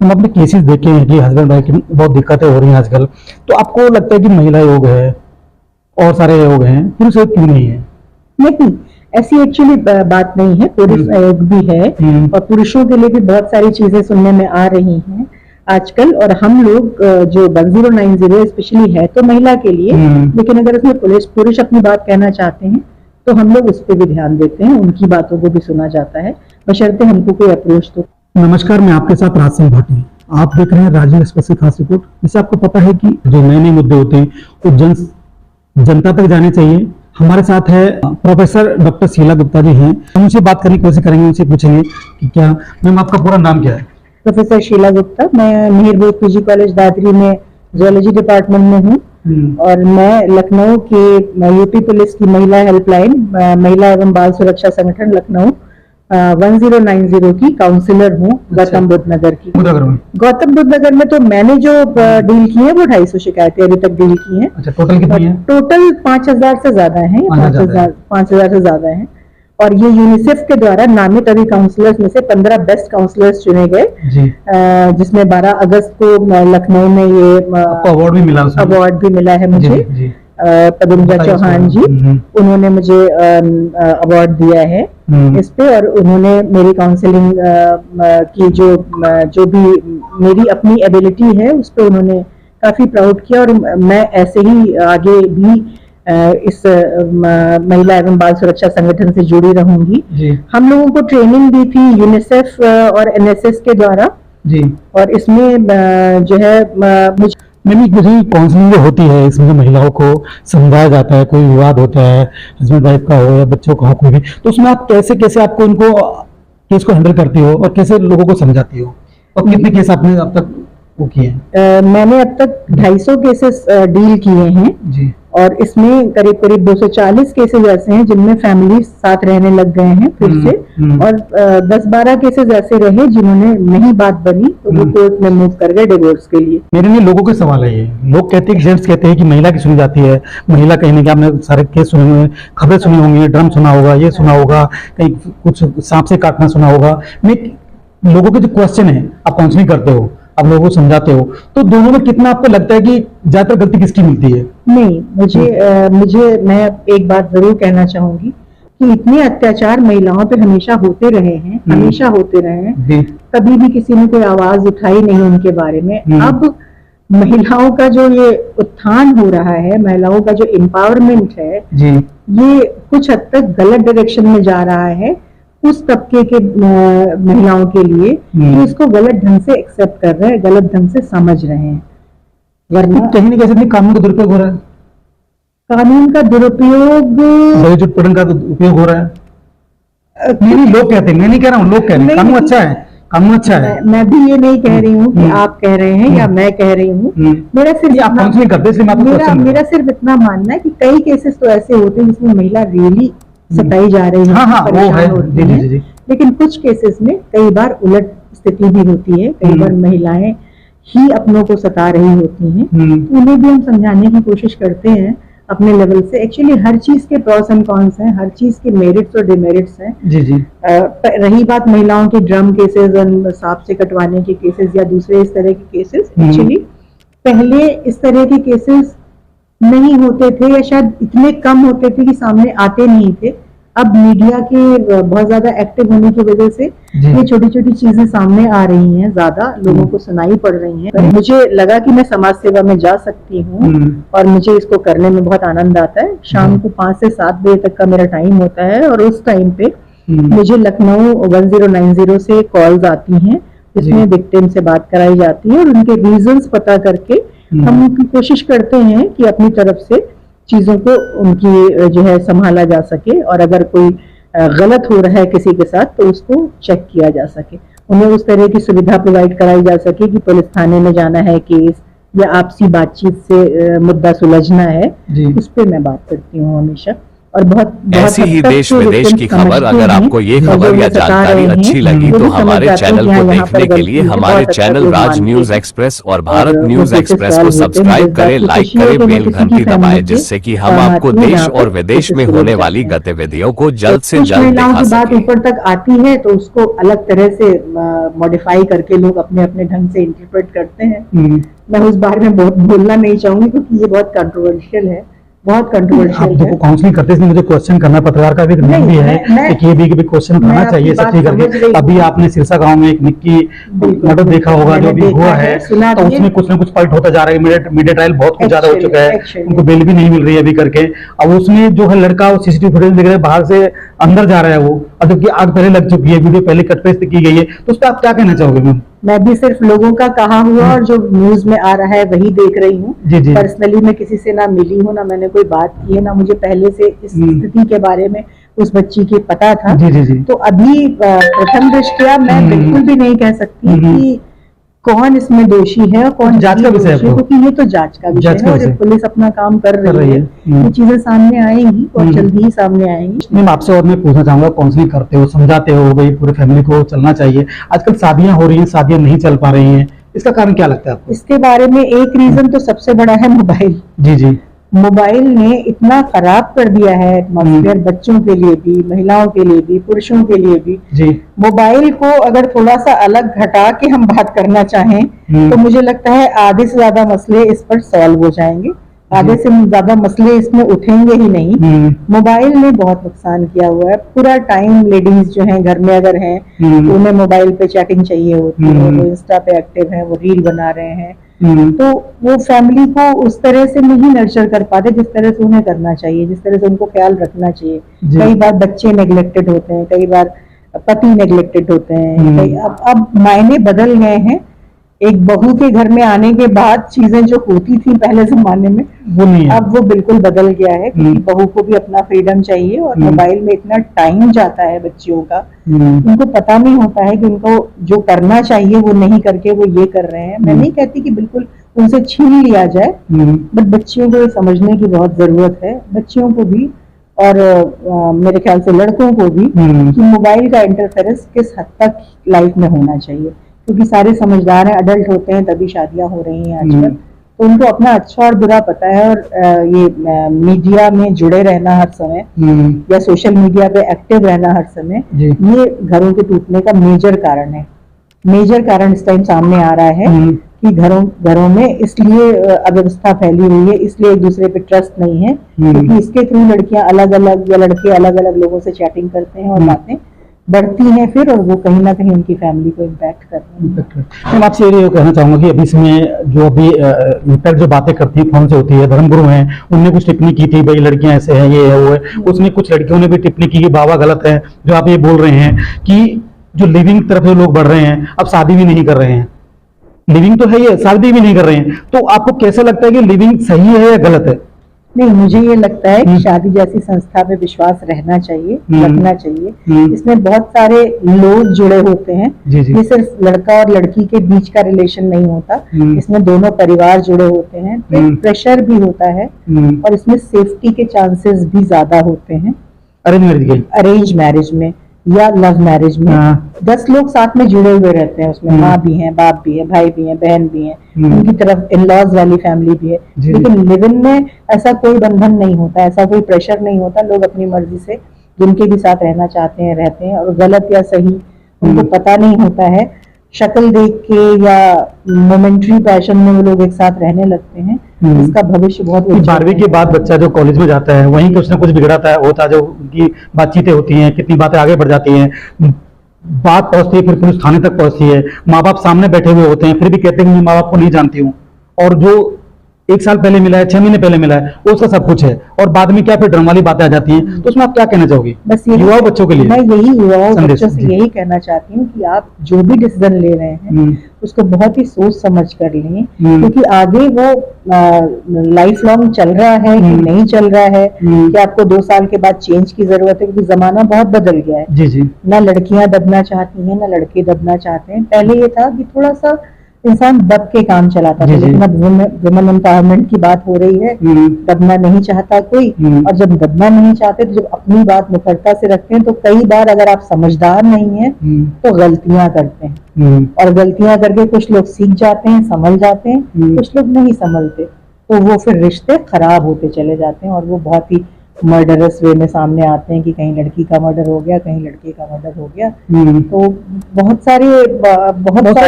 हम अपने केसेस देखे हैं कि हस्बैंड वाइफ की बहुत दिक्कतें हो रही हैं आजकल, तो आपको लगता है कि महिला योग है और सारे योग हैं, पुरुष योग क्यों नहीं है? नहीं, ऐसी एक्चुअली बात नहीं है। पुरुष योग भी है और पुरुषों के लिए भी बहुत सारी चीजें सुनने में आ रही हैं आजकल। और हम लोग जो 1090 स्पेशली है तो महिला के लिए, लेकिन अगर उसमें पुरुष अपनी बात कहना चाहते हैं तो हम लोग उस पर भी ध्यान देते हैं, उनकी बातों को भी सुना जाता है, बशर्ते हमको कोई अप्रोच तो। नमस्कार, मैं आपके साथ राज सिंह भाटी। आप देख रहे हैं राजीव एक्सप्रेस की खास रिपोर्ट। जैसे आपको पता है कि जो नए नए मुद्दे होते हैं वो जनता तक जाने चाहिए। हमारे साथ है प्रोफेसर डॉक्टर शीला गुप्ता जी हैं। हम उनसे बात करने की कोशिश करेंगे, उनसे पूछेंगे कि क्या, मैम आपका पूरा नाम क्या है? प्रोफेसर शीला गुप्ता, मैं मिहिरपुर पीजी कॉलेज दादरी में जूलॉजी डिपार्टमेंट में हूँ और मैं लखनऊ के यूपी पुलिस की महिला हेल्पलाइन, महिला एवं बाल सुरक्षा संगठन लखनऊ 1090 की काउंसलर हूँ। गौतम बुद्ध नगर की। गौतम बुद्ध नगर में तो मैंने जो डील की है वो 250 शिकायतें अभी तक डील की हैं। अच्छा, टोटल कितनी है? टोटल 5000 से ज्यादा है, 5000 से ज्यादा है। और ये यूनिसेफ के द्वारा नामित अभी काउंसलर्स में से 15 बेस्ट काउंसलर्स चुने गए, जिसमें 12 अगस्त को लखनऊ में ये अवार्ड भी मिला है मुझे। पदमजा चौहान जी, उन्होंने मुझे अवार्ड दिया है इस पे। और उन्होंने मेरी काउंसलिंग की जो भी मेरी अपनी एबिलिटी है उस पर उन्होंने काफी प्राउड किया। और मैं ऐसे ही आगे भी इस महिला एवं बाल सुरक्षा संगठन से जुड़ी रहूंगी। हम लोगों को ट्रेनिंग दी थी यूनिसेफ और एनएसएस के द्वारा जी। और इसमें जो है मुझे काउंसलिंग जो होती है, इसमें महिलाओं को समझाया जाता है, कोई विवाद होता है हस्बैंड वाइफ का हो या बच्चों का हो कोई भी, तो उसमें आप कैसे आपको उनको केस को हैंडल करती हो और कैसे लोगों को समझाती हो, और कितने केस आपने अब तक वो किए हैं? मैंने अब तक 250 केसेस डील किए हैं जी। और इसमें करीब करीब 240 केसेस ऐसे हैं जिनमें फैमिली साथ रहने लग गए हैं फिर से, और 10-12 केसेस ऐसे रहे जिन्होंने नहीं बात बनी तो वो कोर्ट में मूव कर गए डिवोर्स के लिए। मेरे लिए लोगों के सवाल है ये, लोग कहते हैं, जेंट्स कहते हैं कि महिला की सुनी जाती है, महिला कहने के आपने सारे केस सुने होंगे, खबरें सुनी होंगी, ड्रम सुना होगा, ये सुना होगा, कहीं कुछ सांप से काटना सुना होगा। लोगों के जो क्वेश्चन है, आप काउंसलिंग करते हो, आप लोगों को समझाते हो, तो दोनों में कितना आपको लगता है कि ज्यादातर गलती किसकी मिलती है? नहीं, मुझे मैं एक बात जरूर कहना चाहूंगी कि इतने अत्याचार महिलाओं पे हमेशा होते रहे हैं, हमेशा होते रहे हैं, कभी भी किसी ने कोई आवाज उठाई नहीं उनके बारे में। अब महिलाओं का जो ये उत्थान हो रहा है, महिलाओं का जो एम्पावरमेंट है ये कुछ हद तक गलत डायरेक्शन में जा रहा है उस तबके के महिलाओं के लिए, जो इसको गलत ढंग से एक्सेप्ट कर रहे हैं, गलत ढंग से समझ रहे हैं। वरना कहीं ना कहीं कानून का दुरुपयोग हो रहा है, कानून का दुरुपयोग, का उपयोग हो रहा है। नहीं, लोग कहते हैं, मैं नहीं कह रहा हूँ, लोग कह रहे हैं कानून अच्छा है, कानून अच्छा है। मैं भी ये नहीं कह रही हूँ कि आप कह रहे हैं या मैं कह रही हूँ। मेरा सिर्फ इतना मानना है कि कई केसेस तो ऐसे होते हैं जिसमें महिला रियली सताई जा रही है, परेशान होती है, लेकिन कुछ केसेस में कई बार उलट स्थिति भी होती है, कई बार महिलाएं ही अपनों को सता रही होती हैं, तो उन्हें भी हम समझाने की कोशिश करते हैं अपने लेवल से। एक्चुअली हर चीज के प्रॉस एंड कॉन्स हैं, हर चीज के मेरिट्स और डिमेरिट्स हैं जी। रही बात महिलाओं के ड्रम केसेस और सांप से कटवाने के केसेस या दूसरे इस तरह के केसेस, एक्चुअली पहले इस तरह के केसेस नहीं होते थे या शायद इतने कम होते थे कि सामने आते नहीं थे। अब मीडिया के बहुत ज्यादा एक्टिव होने की वजह से ये छोटी छोटी चीजें सामने आ रही हैं, ज्यादा लोगों को सुनाई पड़ रही हैं। मुझे लगा कि मैं समाज सेवा में जा सकती हूँ और मुझे इसको करने में बहुत आनंद आता है। शाम को 5 से 7 बजे तक का मेरा टाइम होता है और उस टाइम पे मुझे लखनऊ 1090 से कॉल्स आती हैं जिसमें विक्टिम से बात कराई जाती है और उनके रीजंस पता करके हम उनकी कोशिश करते हैं कि अपनी तरफ से चीजों को उनकी जो है संभाला जा सके, और अगर कोई गलत हो रहा है किसी के साथ तो उसको चेक किया जा सके, उन्हें उस तरह की सुविधा प्रोवाइड कराई जा सके कि पुलिस थाने में जाना है केस या आपसी बातचीत से मुद्दा सुलझना है, उस पर मैं बात करती हूँ हमेशा। और बहुत ऐसी ही देश विदेश की खबर अगर आपको ये खबर या जानकारी अच्छी लगी तो हमारे चैनल को देखने के लिए हमारे चैनल राज न्यूज एक्सप्रेस और भारत न्यूज एक्सप्रेस को सब्सक्राइब करें, लाइक करें, बेल घंटी दबाएं, जिससे कि हम आपको देश और विदेश में होने वाली गतिविधियों को जल्द से जल्द दिखा बात सकें। ऊपर तक आती है तो उसको अलग तरह से मॉडिफाई करके लोग अपने अपने ढंग से इंटरप्रेट करते हैं। मैं उस बारे में बहुत बोलना नहीं चाहूंगी क्योंकि ये बहुत कंट्रोवर्शियल है, बहुत आप कंट्रोवर्शियल जो है। काउंसलिंग करते हैं मुझे क्वेश्चन करना पत्रकार का भी एक नियम भी है कि ये भी क्वेश्चन करना चाहिए सब चीज करके। अभी आपने सिरसा गांव में एक निक्की मर्डर देखा होगा जो भी हुआ है, तो उसमें कुछ ना कुछ पॉइंट होता जा रहा है। मीडिया ट्रायल बहुत कुछ ज्यादा हो चुका है, उनको बेल भी नहीं मिल रही है अभी करके। अब उसमें जो है लड़का वो सीसीटीवी फुटेज देख रहे हैं, बाहर से अंदर जा रहा है वो, और जबकि आग पहले लग चुकी है, वीडियो पहले कट पेस्ट की गई है, तो उस पर आप क्या कहना चाहोगे मैम? मैं भी सिर्फ लोगों का कहा हुआ और जो न्यूज में आ रहा है वही देख रही हूँ। पर्सनली मैं किसी से ना मिली हूँ, ना मैंने कोई बात की है, ना मुझे पहले से इस स्थिति के बारे में उस बच्ची की पता था। तो अभी प्रथम दृष्टया मैं बिल्कुल भी नहीं कह सकती कि कौन इसमें दोषी है और कौन जांच का विषय है, क्योंकि ये तो जांच का विषय है और पुलिस अपना काम कर रही है। ये चीजें सामने आएंगी और जल्दी ही सामने आएंगी। मैम आपसे और मैं पूछना चाहूंगा, काउंसलिंग करते हो, समझाते हो भाई पूरे फैमिली को चलना चाहिए, आजकल शादियां हो रही हैं, शादियां नहीं चल पा रही हैं, इसका कारण क्या लगता है आपको? इसके बारे में एक रीजन तो सबसे बड़ा है मोबाइल। जी मोबाइल ने इतना खराब कर दिया है एटमॉस्फेयर, बच्चों के लिए भी, महिलाओं के लिए भी, पुरुषों के लिए भी। मोबाइल को अगर थोड़ा सा अलग घटा के हम बात करना चाहें तो मुझे लगता है आधे से ज्यादा मसले इस पर सॉल्व हो जाएंगे, आधे से ज्यादा मसले इसमें उठेंगे ही नहीं। मोबाइल ने बहुत नुकसान किया हुआ है। पूरा टाइम लेडीज जो हैं घर में अगर हैं तो उन्हें मोबाइल पे चैटिंग चाहिए होती है, वो इंस्टा पे एक्टिव है, वो रील बना रहे हैं, तो वो फैमिली को उस तरह से नहीं नर्चर कर पाते जिस तरह से उन्हें करना चाहिए, जिस तरह से उनको ख्याल रखना चाहिए। कई बार बच्चे नेग्लेक्टेड होते हैं, कई बार पति नेग्लेक्टेड होते हैं। अब मायने बदल गए हैं। एक बहू के घर में आने के बाद चीजें जो होती थी पहले जमाने में वो नहीं है, अब वो बिल्कुल बदल गया है, क्योंकि बहू को भी अपना फ्रीडम चाहिए और मोबाइल में इतना टाइम जाता है बच्चियों का, उनको पता नहीं होता है कि उनको जो करना चाहिए वो नहीं करके वो ये कर रहे हैं। मैं नहीं कहती कि बिल्कुल उनसे छीन लिया जाए, बट बच्चियों को ये समझने की बहुत जरूरत है, बच्चियों को भी और मेरे ख्याल से लड़कों को भी, कि मोबाइल का इंटरफेरेंस किस हद तक लाइफ में होना चाहिए। क्योंकि सारे समझदार हैं, अडल्ट होते हैं तभी शादियां हो रही हैं आजकल, तो उनको अपना अच्छा और बुरा पता है। और ये मीडिया में जुड़े रहना हर समय या सोशल मीडिया पे एक्टिव रहना हर समय, ये घरों के टूटने का मेजर कारण है। मेजर कारण इस टाइम सामने आ रहा है कि घरों में इसलिए अव्यवस्था फैली हुई है, इसलिए एक दूसरे पे ट्रस्ट नहीं है, क्योंकि इसके थ्रू लड़कियां अलग अलग या लड़के अलग अलग लोगों से चैटिंग करते हैं और बातें बढ़ती हैं फिर, और वो कहीं ना कहीं उनकी फैमिली को इम्पैक्ट करते हैं। मैं आपसे ये कहना चाहूंगा कि अभी इसमें जो अभी इम्पैक्ट जो बातें करती है फोन से होती है, धर्मगुरु हैं उनने कुछ टिप्पणी की थी, भाई लड़कियां ऐसे हैं, ये है वो है, उसमें कुछ लड़कियों ने भी टिप्पणी की कि बाबा गलत है जो आप ये बोल रहे हैं कि जो लिविंग तरफ जो लोग बढ़ रहे हैं अब शादी भी नहीं कर रहे हैं। लिविंग तो है ये, शादी भी नहीं कर रहे हैं, तो आपको कैसा लगता है कि लिविंग सही है या गलत है? नहीं, मुझे ये लगता है कि शादी जैसी संस्था पे विश्वास रहना चाहिए, रखना चाहिए। इसमें बहुत सारे लोग जुड़े होते हैं, ये सिर्फ लड़का और लड़की के बीच का रिलेशन नहीं होता, इसमें दोनों परिवार जुड़े होते हैं, तो प्रेशर भी होता है और इसमें सेफ्टी के चांसेस भी ज्यादा होते हैं। अरेंज मैरिज में या लव मैरिज में 10 लोग साथ में जुड़े हुए रहते हैं, उसमें माँ भी है, बाप भी है, भाई भी है, बहन भी है, उनकी तरफ इन लॉज वाली फैमिली भी है। लेकिन लिव इन में ऐसा कोई बंधन नहीं होता, ऐसा कोई प्रेशर नहीं होता, लोग अपनी मर्जी से जिनके भी साथ रहना चाहते हैं रहते हैं, और गलत या सही उनको पता नहीं होता है। शक्ल देख के या मोमेंट्री पैशन में वो लोग एक साथ रहने लगते हैं, इसका भविष्य बहुत 12वीं के बाद बच्चा जो कॉलेज में जाता है वहीं कुछ ना कुछ बिगड़ाता होता है, जो उनकी बातचीतें होती हैं, कितनी बातें आगे बढ़ जाती हैं, बात पहुंचती है फिर पुलिस थाने तक पहुंचती है, माँ बाप सामने बैठे हुए होते हैं फिर भी कहते हैं कि मैं माँ बाप को नहीं जानती हूँ, और जो 1 साल पहले मिला है, 6 महीने पहले मिला है, उसका सब कुछ है, और बाद में क्या फिर ड्रम वाली बातें आ जाती हैं। तो उसमें आप क्या कहना चाहोगी बस युवाओं बच्चों के लिए? मैं यही युवाओं बच्चों से यही कहना चाहती हूँ कि आप जो भी डिसीजन ले रहे हैं उसको बहुत ही सोच समझ कर लें, क्योंकि आगे वो लाइफ लॉन्ग चल रहा है कि नहीं चल रहा है, कि आपको 2 साल के बाद चेंज की जरूरत है, क्योंकि जमाना बहुत बदल गया है। जी। ना लड़कियां दबना चाहती हैं ना लड़के दबना चाहते हैं। पहले ये था कि थोड़ा सा इंसान दब के काम चलाता जी, था, जी। लेकिन अब वुमेन एम्पावरमेंट की बात हो रही है, दबना नहीं चाहता कोई। और जब दबना नहीं चाहते तो जब अपनी बात मुखरता से रखते हैं तो कई बार अगर आप समझदार नहीं है तो गलतियां करते हैं, और गलतियां करके कुछ लोग सीख जाते हैं, समझ जाते हैं, कुछ लोग नहीं समझते, तो वो फिर रिश्ते खराब होते चले जाते हैं और वो बहुत ही मर्डरस वे में सामने आते हैं कि कहीं लड़की का मर्डर हो गया, कहीं लड़के का मर्डर हो गया। तो बहुत सारी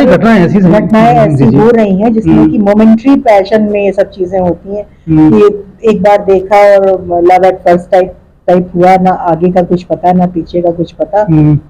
घटनाएं ऐसी हो रही हैं जिसमें कि मोमेंट्री पैशन में ये सब चीजें होती हैं कि एक बार देखा और लव एट फर्स्ट टाइप हुआ, ना आगे का कुछ पता ना पीछे का कुछ पता,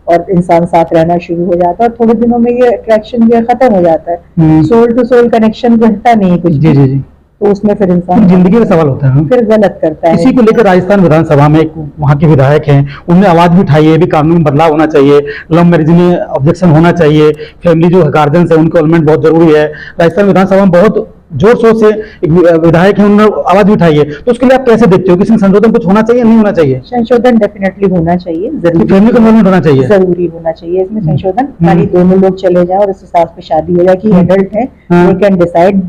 और इंसान साथ रहना शुरू हो जाता है और थोड़े दिनों में ये अट्रैक्शन जो है खत्म हो जाता है, सोल टू सोल कनेक्शन रहता नहीं कुछ। जी जी जी। तो उसमें फिर इंसान जिंदगी का सवाल होता है, फिर गलत करता है। इसी को लेकर राजस्थान विधानसभा में एक वहाँ के विधायक हैं, उन्होंने आवाज भी उठाई है, भी कानून में बदलाव होना चाहिए, लव मैरिज में ऑब्जेक्शन होना चाहिए, फैमिली जो गार्जियंस है उनका इन्वॉल्वमेंट बहुत जरूरी है। राजस्थान विधानसभा में बहुत जोर शोर से एक विधायक है, उन्होंने आवाज भी उठाई है, तो उसके लिए आप कैसे देखते हो कि इसमें संशोधन कुछ होना चाहिए, नहीं होना चाहिए? संशोधन डेफिनेटली होना चाहिए, जरूरी फैमिली का इन्वॉल्वमेंट होना चाहिए, जरूरी होना चाहिए इसमें संशोधन, ताकि दोनों लोग चले जाए और इस हिसाब से शादी हो जाए कि एडल्ट है, दे कैन डिसाइड।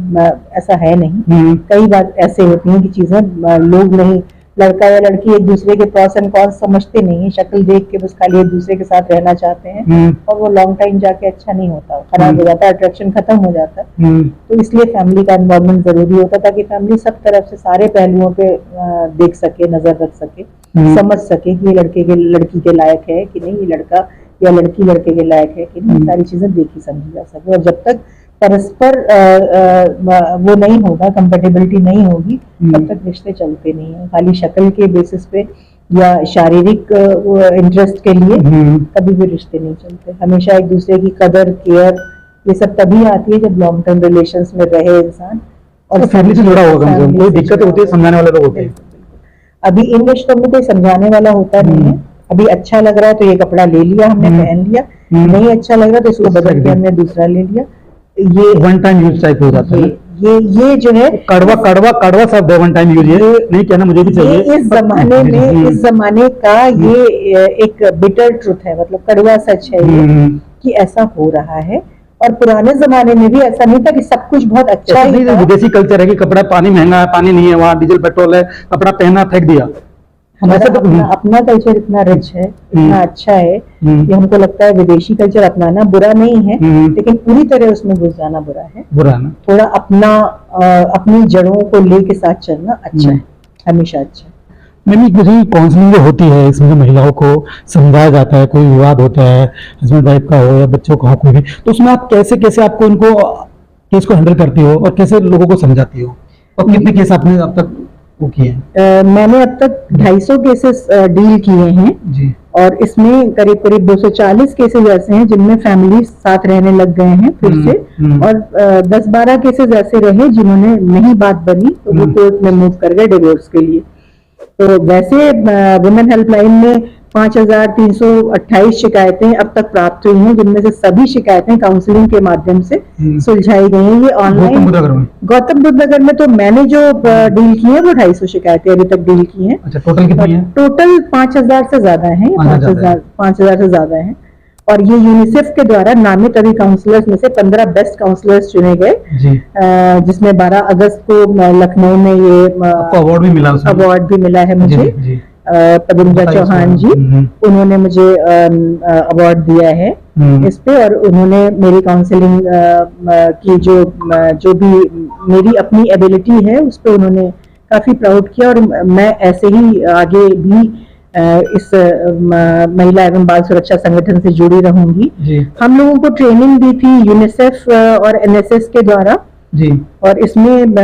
ऐसा है नहीं, कई बार ऐसे होती हैं कि चीजें लोग नहीं, लड़का या लड़की एक दूसरे के प्रॉस एंड कॉन्स समझते नहीं है, शक्ल देख के बस खाली एक दूसरे के साथ रहना चाहते हैं और वो लॉन्ग टाइम जाके अच्छा नहीं होता, खराब हो जाता है, अट्रैक्शन खत्म हो जाता है। तो इसलिए फैमिली का इन्वॉल्वमेंट जरूरी होता है ताकि फैमिली सब तरफ से सारे पहलुओं पे देख सके, नजर रख सके, समझ सके कि ये लड़की के लायक है कि नहीं, ये लड़का या लड़की लड़के के लायक है कि नहीं, सारी चीजें देखी समझी जा सके। और जब तक परस्पर वो नहीं होगा, कंपेटेबिलिटी नहीं होगी, तब तक रिश्ते चलते नहीं है। खाली शक्ल के बेसिस पे या शारीरिक इंटरेस्ट के लिए कभी भी रिश्ते नहीं चलते। हमेशा एक दूसरे की कदर, केयर, ये सब तभी आती है जब लॉन्ग टर्म रिलेशंस में रहे इंसान और फैमिली से जुड़ा होगा। कोई दिक्कत होती है, समझाने वाले लोग होते हैं। अभी इन रिश्तों में कोई समझाने वाला होता नहीं है। अभी अच्छा लग रहा है तो ये कपड़ा ले लिया हमने, पहन लिया, नहीं अच्छा लग रहा तो इसको बदल के हमने दूसरा ले लिया। ये वन टाइम यूज टाइप हो जाता है। ये जो है कड़वा शब्द है, वन टाइम यूज, ये नहीं कहना मुझे भी चाहिए। इस जमाने में, इस जमाने का ये एक बिटर ट्रुथ है, मतलब कड़वा सच है ये कि ऐसा हो रहा है। और पुराने जमाने में भी ऐसा नहीं था कि सब कुछ बहुत अच्छा ही था। विदेशी कल्चर है कि कपड़ा, पानी महंगा है, पानी नहीं है, वहाँ डीजल पेट्रोल है, कपड़ा पहना फेंक दिया। हमारा अपना कल्चर इतना रिच है, इतना अच्छा है कि हमको लगता है विदेशी कल्चर अपनाना बुरा नहीं है, लेकिन पूरी तरह उसमें घुस जाना बुरा है। थोड़ा अपनी जड़ों को लेके साथ चलना अच्छा है, हमेशा अच्छा है। मैंने काउंसलिंग जो होती है, इसमें जो महिलाओं को समझाया जाता है, कोई विवाद होता है हस्बैंड वाइफ का हो या बच्चों का हो कोई भी, तो उसमें आप कैसे आपको इनको केस को हैंडल करती हो और कैसे लोगों को समझाती हो, और कितने केस आपने अब तक वो किए हैं? मैंने अब तक 250 केसेस डील किए हैं जी। और इसमें करीब 240 केसेस ऐसे हैं जिनमें फैमिली साथ रहने लग गए हैं फिर से, और 10-12 केसेस ऐसे रहे जिन्होंने नहीं बात बनी तो वो कोर्ट में मूव कर गए डिवोर्स के लिए। तो वैसे वुमेन हेल्पलाइन में 5328 शिकायतें अब तक प्राप्त हुई हैं, जिनमें से सभी शिकायतें काउंसलिंग के माध्यम से सुलझाई गई हैं। ये ऑनलाइन गौतम बुद्ध नगर में तो मैंने जो डील की है वो 250 शिकायतें अभी तक डील की हैं। अच्छा, टोटल कितनी है? टोटल 5000 से ज्यादा है, 5000 से ज्यादा है। और ये यूनिसेफ के द्वारा नामित अभी काउंसलर्स में से 15 बेस्ट काउंसलर्स चुने गए, जिसमें 12 अगस्त को लखनऊ में ये अवार्ड भी मिला है मुझे। पदुंजा चौहान जी, उन्होंने मुझे अवार्ड दिया है इस पे, और उन्होंने मेरी काउंसलिंग की जो भी मेरी अपनी एबिलिटी है उस पे उन्होंने काफी प्राउड किया। और मैं ऐसे ही आगे भी इस महिला एवं बाल सुरक्षा संगठन से जुड़ी रहूंगी। हम लोगों को ट्रेनिंग दी थी यूनिसेफ और एनएसएस के द्वारा जी, और इसमें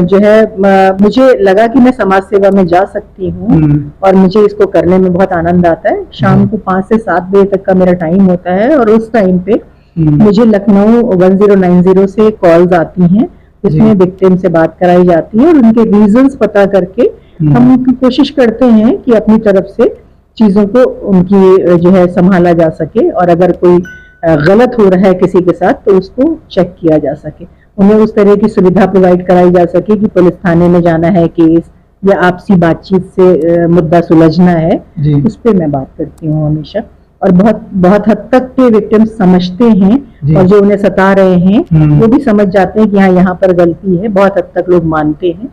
जो है मुझे लगा कि मैं समाज सेवा में जा सकती हूँ और मुझे इसको करने में बहुत आनंद आता है। शाम को 5 से 7 बजे तक का मेरा टाइम होता है और उस टाइम पे मुझे लखनऊ 1090 से कॉल्स आती हैं, जिसमें विक्टिम से बात कराई जाती है और उनके रीजंस पता करके हम उनकी कोशिश करते हैं कि अपनी तरफ से चीजों को उनकी जो है संभाला जा सके, और अगर कोई गलत हो रहा है किसी के साथ तो उसको चेक किया जा सके, उन्हें उस तरह की सुविधा प्रोवाइड कराई जा सके कि पुलिस थाने में जाना है केस या आपसी बातचीत से मुद्दा सुलझना है, उस पर मैं बात करती हूँ हमेशा। और बहुत हद तक के विक्टिम्स समझते जी। हैं और जो उन्हें सता रहे हैं वो भी समझ जाते हैं कि हाँ यहाँ पर गलती है, बहुत हद तक लोग मानते हैं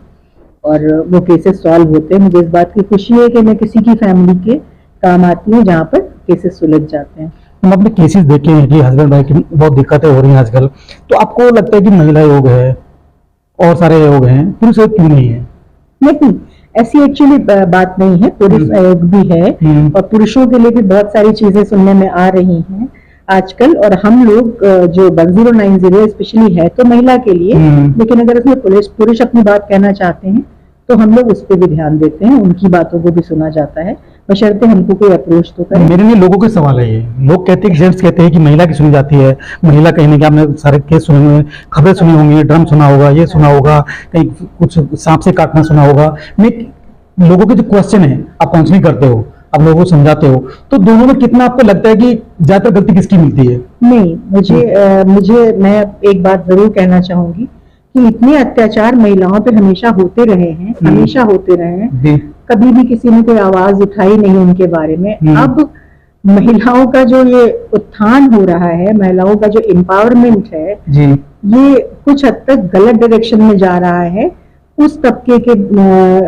और वो केसेस सॉल्व होते हैं। मुझे इस बात की खुशी है कि मैं किसी की फैमिली के काम आती हूँ जहाँ पर केसेस सुलझ जाते हैं। हम अपने केसेस देखे हैं कि हस्बैंड वाइफ की बहुत दिक्कतें हो रही हैं आजकल, तो आपको लगता है कि महिला योग है और सारे योग हैं, पुरुष योग क्यों नहीं है? नहीं, ऐसी एक्चुअली बात नहीं है, पुरुष योग भी है और पुरुषों के लिए भी बहुत सारी चीजें सुनने में आ रही हैं आजकल। और हम लोग जो 1090 स्पेशली है तो महिला के लिए, लेकिन अगर उसमें पुरुष अपनी बात कहना चाहते हैं तो हम लोग उस पर भी ध्यान देते हैं, उनकी बातों को भी सुना जाता है, बशर्ते हमको कोई अप्रोच तो करे। मेरे लिए लोगों के सवाल है ये, लोग कहते हैं, जेंट्स कहते हैं कि महिला की सुनी जाती है, महिला कहीं ना कहीं, आपने सारे केस सुने होंगे, खबरें सुनी होंगी, ड्रम सुना होगा, ये सुना होगा, कहीं कुछ सांप से काटना सुना होगा। मैं लोगों के जो क्वेश्चन है, आप काउंसलिंग करते हो, आप लोगों को समझाते हो, तो दोनों में कितना आपको लगता है कि ज्यादातर गलती किसकी मिलती है? नहीं, मुझे मैं एक बात जरूर कहना चाहूंगी कि इतने अत्याचार महिलाओं पे हमेशा होते रहे हैं, हमेशा होते रहे हैं, कभी भी किसी ने कोई आवाज उठाई नहीं उनके बारे में। अब महिलाओं का जो ये उत्थान हो रहा है, महिलाओं का जो एम्पावरमेंट है जी, ये कुछ हद तक गलत डायरेक्शन में जा रहा है उस तबके के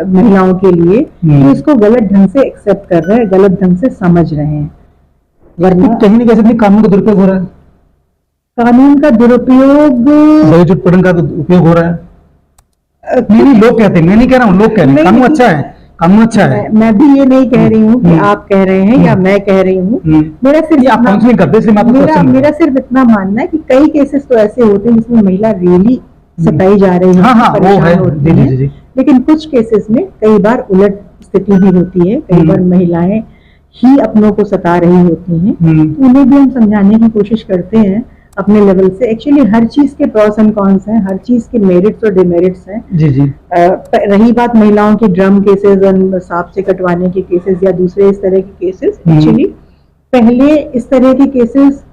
महिलाओं के लिए जो इसको गलत ढंग से एक्सेप्ट कर रहे हैं, गलत ढंग से समझ रहे हैं। वरना कहीं ना कहीं कानून का दुरुपयोग हो रहा है, कानून का दुरुपयोग, दहेज उत्पीड़न का उपयोग हो रहा है। नहीं, लोग कहते हैं, मैं नहीं कह रहा हूँ, लोग कह रहे हैं कानून अच्छा है, कानून अच्छा है। मैं भी ये नहीं कह रही हूँ कि आप कह रहे हैं या मैं कह रही हूँ। मेरा सिर्फ आप काउंसलिंग करते हैं, इसलिए मैं आपको क्वेश्चन कर रहा मेरा सिर्फ इतना मानना है कि कई केसेस तो ऐसे होते हैं जिसमें महिला रियली सताई जा रही है, हाँ, वो है, होती जी, है। जी, जी। लेकिन कुछ केसेस में कई बार उलट स्थिति भी होती है, कई बार महिलाएं ही अपनों को सता रही होती हैं, उन्हें भी हम समझाने की कोशिश करते हैं अपने लेवल से। एक्चुअली हर चीज के प्रोस एंड कॉन्स हैं, हर चीज के मेरिट्स और डिमेरिट्स हैं। जी जी। रही बात महिलाओं के ड्रम केसेस और सांप से कटवाने के केसेस या दूसरे इस तरह के केसेस, एक्चुअली पहले इस तरह के केसेस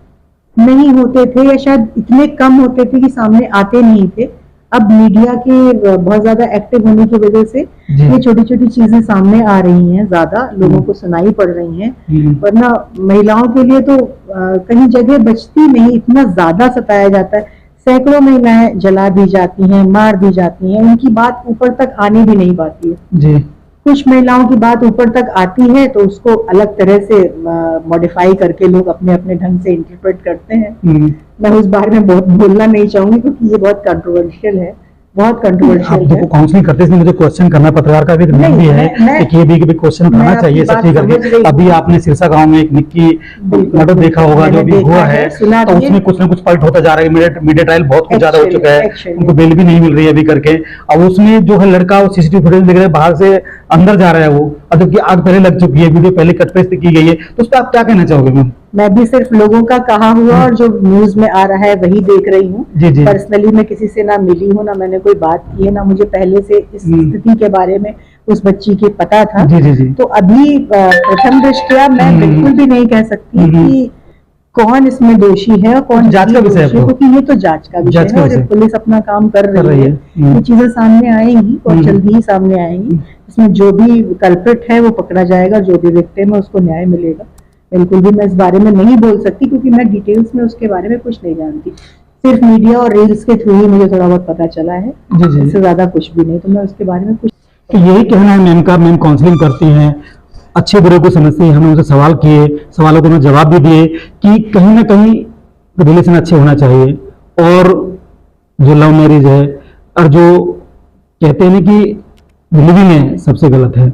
नहीं होते थे या शायद इतने कम होते थे कि सामने आते नहीं थे। अब मीडिया के बहुत ज्यादा एक्टिव होने की वजह से ये छोटी छोटी चीजें सामने आ रही हैं, ज्यादा लोगों को सुनाई पड़ रही हैं। वरना महिलाओं के लिए तो कहीं जगह बचती नहीं, इतना ज्यादा सताया जाता है। सैकड़ों महिलाएं जला दी जाती हैं, मार दी जाती हैं, उनकी बात ऊपर तक आने भी नहीं पाती है जी। कुछ महिलाओं की बात ऊपर तक आती है तो उसको अलग तरह से मॉडिफाई करके लोग अपने अपने ढंग से इंटरप्रेट करते हैं। मैं उस बारे में बहुत बोलना नहीं चाहूंगी क्योंकि ये बहुत कंट्रोवर्शियल है, बहुत कंट्रोवर्शियल है। काउंसलिंग करते इसलिए मुझे क्वेश्चन करना, पत्रकार का भी नियम भी है कि ये भी क्वेश्चन करना चाहिए सब चीज करके। अभी आपने सिरसा गांव में एक निक्की मर्डर देखा होगा जो भी हुआ है, तो उसमें कुछ ना कुछ फाइट होता जा रहा है, मीडिया ट्रायल बहुत कुछ ज्यादा हो चुका है, उनको बेल भी नहीं मिल रही है अभी करके। अब उसमें जो है लड़का वो सीसीटीवी फुटेज देख रहे हैं, बाहर से अंदर जा रहा है वो, और जबकि आग पहले लग चुकी है, वीडियो पहले कट पेस्ट की गई है, तो उस पर आप क्या कहना चाहोगे मैम? मैं भी सिर्फ लोगों का कहा हुआ और जो न्यूज में आ रहा है वही देख रही हूँ। पर्सनली मैं किसी से ना मिली हूँ, ना मैंने कोई बात की है, ना मुझे पहले से इस स्थिति के बारे में उस बच्ची के पता था। तो अभी प्रथम दृष्टया मैं बिल्कुल भी नहीं कह सकती कि कौन इसमें दोषी है और कौन जांच का विषय है, क्योंकि ये तो जांच का विषय है और पुलिस अपना काम कर रही है। ये चीजें सामने आएंगी और जल्दी ही सामने आएंगी। इसमें जो भी कल्प्रिट है वो पकड़ा जाएगा, जो भी विक्टिम है उसको न्याय मिलेगा। बिल्कुल भी मैं इस बारे में नहीं बोल सकती क्योंकि मैं डिटेल्स में उसके बारे में कुछ नहीं जानती, सिर्फ मीडिया और रील्स के थ्रू ही मुझे थोड़ा बहुत पता चला है, इससे ज्यादा कुछ भी नहीं। तो मैं उसके बारे में कुछ, तो यही कहना है मैम का। मैम काउंसलिंग करती हैं, अच्छे बुरे को समझती हैं, हमने उनसे सवाल किए, सवालों को उन्होंने जवाब भी दिए कि कहीं ना कहीं रिलेशन अच्छे होना चाहिए, और जो लव मैरिज है और जो कहते हैं कि लिविंग है सबसे गलत है,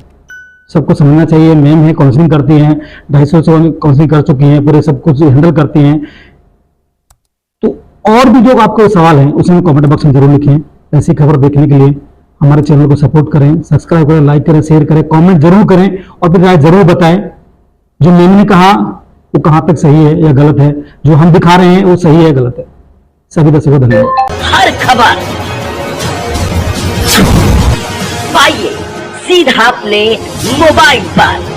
सबको समझना चाहिए। मैम है, काउंसलिंग करती हैं, 250 से काउंसलिंग कर चुकी हैं, पूरे सब कुछ हैंडल करती हैं। तो और भी जो आपको सवाल हैं उसे कमेंट बॉक्स में जरूर लिखें। ऐसी खबर देखने के लिए हमारे चैनल को सपोर्ट करें, सब्सक्राइब करें, लाइक करें, शेयर करें, कमेंट जरूर करें और फिर राय जरूर बताएं जो मैम ने कहा वो कहां तक सही है या गलत है, जो हम दिखा रहे हैं वो सही है या गलत है। सभी दर्शकों को धन्यवाद। हर खबर पाइए सीधा अपने मोबाइल पर।